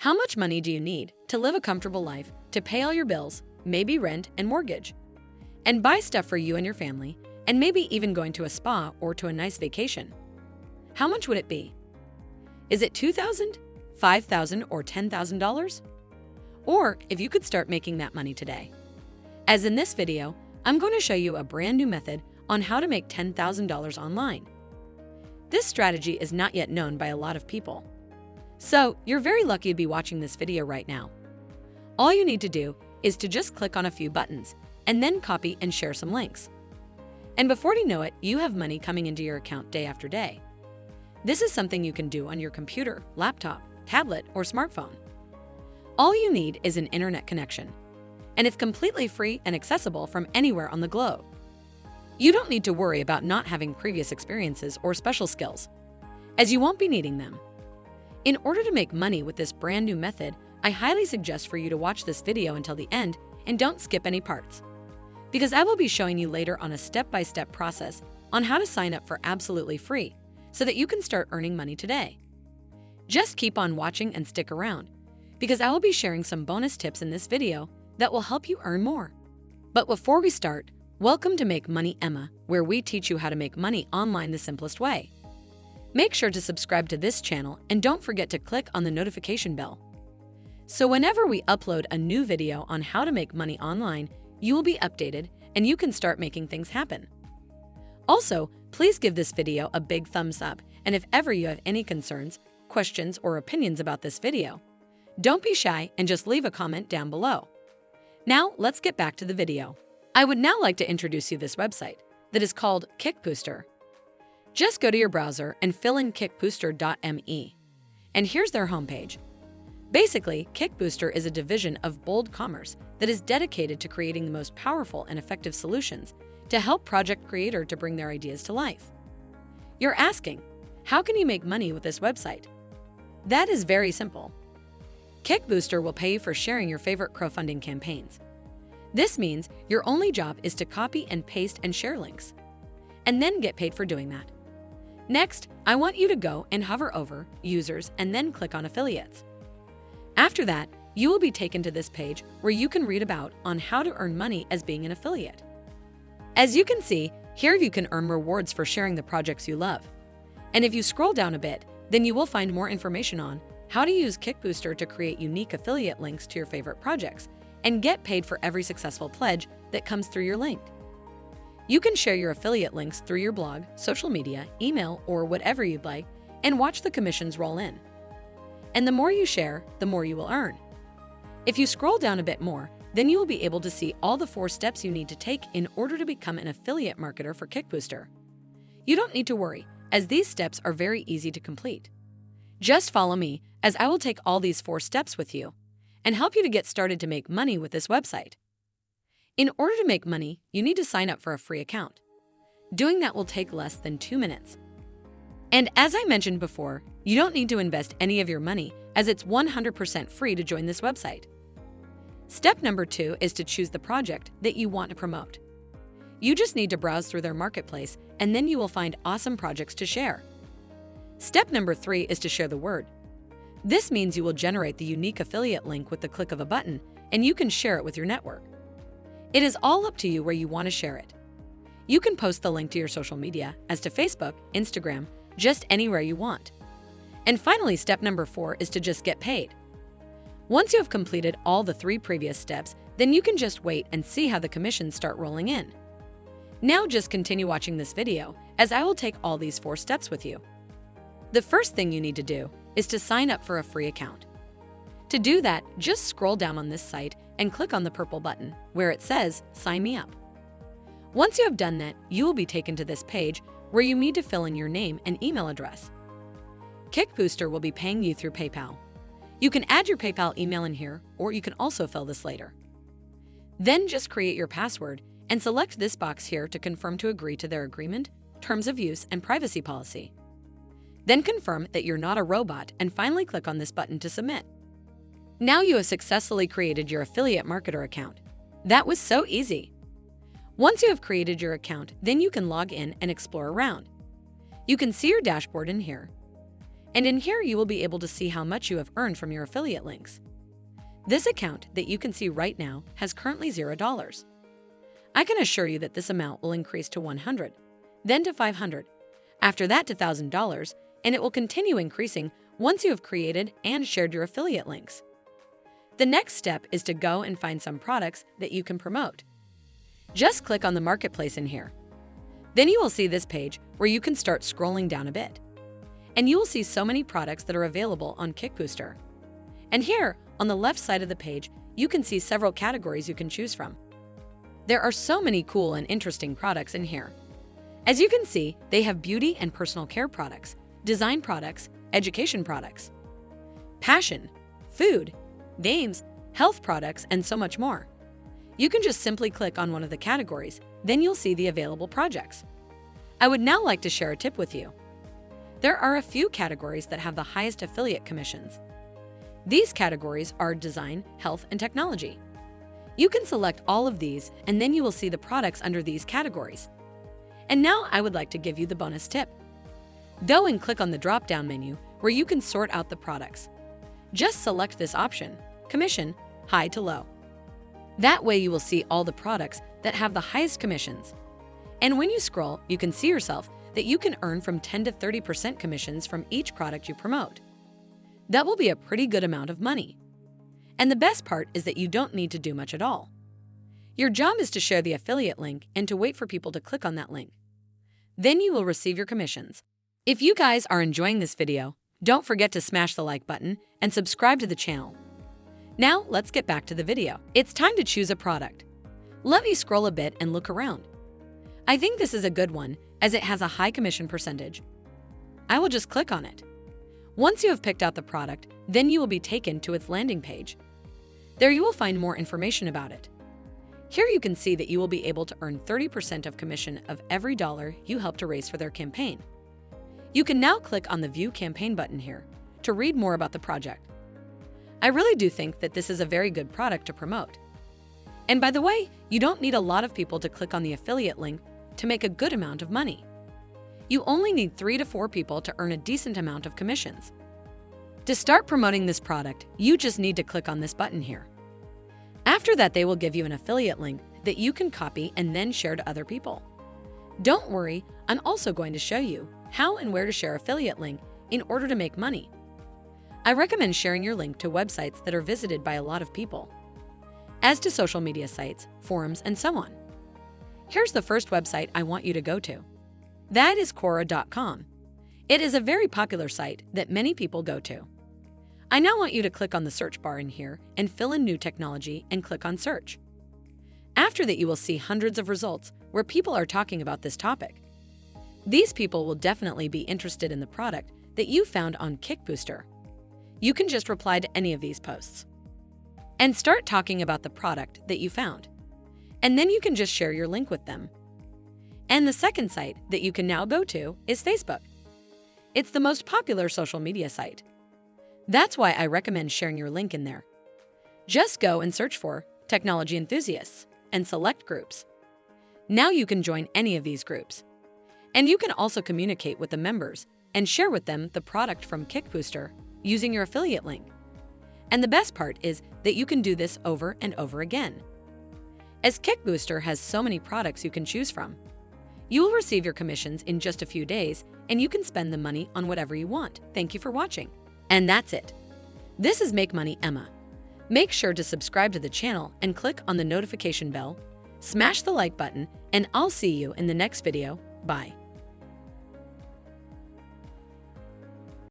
How much money do you need to live a comfortable life, to pay all your bills, maybe rent and mortgage, and buy stuff for you and your family, and maybe even going to a spa or to a nice vacation? How much would it be? Is it $2,000, $5,000, or $10,000? Or if you could start making that money today. As in this video, I'm going to show you a brand new method on how to make $10,000 online. This strategy is not yet known by a lot of people. So you're very lucky to be watching this video right now. All you need to do is to just click on a few buttons and then copy and share some links. And before you know it, you have money coming into your account day after day. This is something you can do on your computer, laptop, tablet, or smartphone. All you need is an internet connection, and it's completely free and accessible from anywhere on the globe. You don't need to worry about not having previous experiences or special skills, as you won't be needing them. In order to make money with this brand new method, I highly suggest for you to watch this video until the end and don't skip any parts, because I will be showing you later on a step-by-step process on how to sign up for absolutely free so that you can start earning money today. Just keep on watching and stick around, because I will be sharing some bonus tips in this video that will help you earn more. But before we start, welcome to Make Money Emma, where we teach you how to make money online the simplest way. Make sure to subscribe to this channel and don't forget to click on the notification bell. So whenever we upload a new video on how to make money online, you will be updated and you can start making things happen. Also, please give this video a big thumbs up, and if ever you have any concerns, questions, or opinions about this video, don't be shy and just leave a comment down below. Now, let's get back to the video. I would now like to introduce you this website that is called KickBooster. Just go to your browser and fill in kickbooster.me, and here's their homepage. Basically, KickBooster is a division of Bold Commerce that is dedicated to creating the most powerful and effective solutions to help project creators to bring their ideas to life. You're asking, how can you make money with this website? That is very simple. KickBooster will pay you for sharing your favorite crowdfunding campaigns. This means your only job is to copy and paste and share links, and then get paid for doing that. Next, I want you to go and hover over Users and then click on Affiliates. After that, you will be taken to this page where you can read about on how to earn money as being an affiliate. As you can see, here you can earn rewards for sharing the projects you love. And if you scroll down a bit, then you will find more information on how to use KickBooster to create unique affiliate links to your favorite projects and get paid for every successful pledge that comes through your link. You can share your affiliate links through your blog, social media, email, or whatever you'd like, and watch the commissions roll in. And the more you share, the more you will earn. If you scroll down a bit more, then you will be able to see all the 4 steps you need to take in order to become an affiliate marketer for KickBooster. You don't need to worry, as these steps are very easy to complete. Just follow me, as I will take all these 4 steps with you and help you to get started to make money with this website. In order to make money, you need to sign up for a free account. Doing that will take less than 2 minutes. And as I mentioned before, you don't need to invest any of your money, as it's 100% free to join this website. Step number 2 is to choose the project that you want to promote. You just need to browse through their marketplace, and then you will find awesome projects to share. Step number 3 is to share the word. This means you will generate the unique affiliate link with the click of a button, and you can share it with your network. It is all up to you where you want to share it. You can post the link to your social media, as to Facebook, Instagram, just anywhere you want. And finally, step number 4 is to just get paid. Once you have completed all the 3 previous steps, then you can just wait and see how the commissions start rolling in. Now just continue watching this video, as I will take all these 4 steps with you. The first thing you need to do is to sign up for a free account. To do that, just scroll down on this site and click on the purple button where it says Sign Me Up. Once you have done that, you will be taken to this page where you need to fill in your name and email address. KickBooster will be paying you through PayPal. You can add your PayPal email in here, or you can also fill this later. Then just create your password and select this box here to confirm to agree to their agreement, terms of use, and privacy policy. Then confirm that you're not a robot and finally click on this button to submit. Now you have successfully created your affiliate marketer account. That was so easy. Once you have created your account, then you can log in and explore around. You can see your dashboard in here. And in here, you will be able to see how much you have earned from your affiliate links. This account that you can see right now has currently $0. I can assure you that this amount will increase to $100, then to $500, after that to $1,000, and it will continue increasing once you have created and shared your affiliate links. The next step is to go and find some products that you can promote. Just click on the marketplace in here. Then you will see this page where you can start scrolling down a bit. And you will see so many products that are available on KickBooster. And here, on the left side of the page, you can see several categories you can choose from. There are so many cool and interesting products in here. As you can see, they have beauty and personal care products, design products, education products, passion, food, games, health products, and so much more. You can just simply click on one of the categories, then you'll see the available projects. I would now like to share a tip with you. There are a few categories that have the highest affiliate commissions. These categories are design, health, and technology. You can select all of these, and then you will see the products under these categories. And now I would like to give you the bonus tip. Go and click on the drop-down menu where you can sort out the products. Just select this option, commission, high to low. That way you will see all the products that have the highest commissions. And when you scroll, you can see yourself that you can earn from 10 to 30% commissions from each product you promote. That will be a pretty good amount of money. And the best part is that you don't need to do much at all. Your job is to share the affiliate link and to wait for people to click on that link. Then you will receive your commissions. If you guys are enjoying this video, don't forget to smash the like button and subscribe to the channel. Now let's get back to the video. It's time to choose a product. Let me scroll a bit and look around. I think this is a good one as it has a high commission percentage. I will just click on it. Once you have picked out the product, then you will be taken to its landing page. There you will find more information about it. Here you can see that you will be able to earn 30% of commission of every dollar you help to raise for their campaign. You can now click on the View Campaign button here to read more about the project. I really do think that this is a very good product to promote. And by the way, you don't need a lot of people to click on the affiliate link to make a good amount of money. You only need 3 to 4 people to earn a decent amount of commissions. To start promoting this product, you just need to click on this button here. After that, they will give you an affiliate link that you can copy and then share to other people. Don't worry, I'm also going to show you how and where to share affiliate link in order to make money. I recommend sharing your link to websites that are visited by a lot of people, as to social media sites, forums, and so on. Here's the first website I want you to go to. That is QUORA.com. It is a very popular site that many people go to. I now want you to click on the search bar in here and fill in new technology and click on search. After that, you will see hundreds of results where people are talking about this topic. These people will definitely be interested in the product that you found on KickBooster. You can just reply to any of these posts and start talking about the product that you found. And then you can just share your link with them. And the second site that you can now go to is Facebook. It's the most popular social media site. That's why I recommend sharing your link in there. Just go and search for technology enthusiasts and select groups. Now you can join any of these groups. And you can also communicate with the members and share with them the product from KickBooster using your affiliate link. And the best part is that you can do this over and over again. As KickBooster has so many products you can choose from, you will receive your commissions in just a few days and you can spend the money on whatever you want. Thank you for watching. And that's it. This is Make Money Emma. Make sure to subscribe to the channel and click on the notification bell, smash the like button, and I'll see you in the next video. Bye.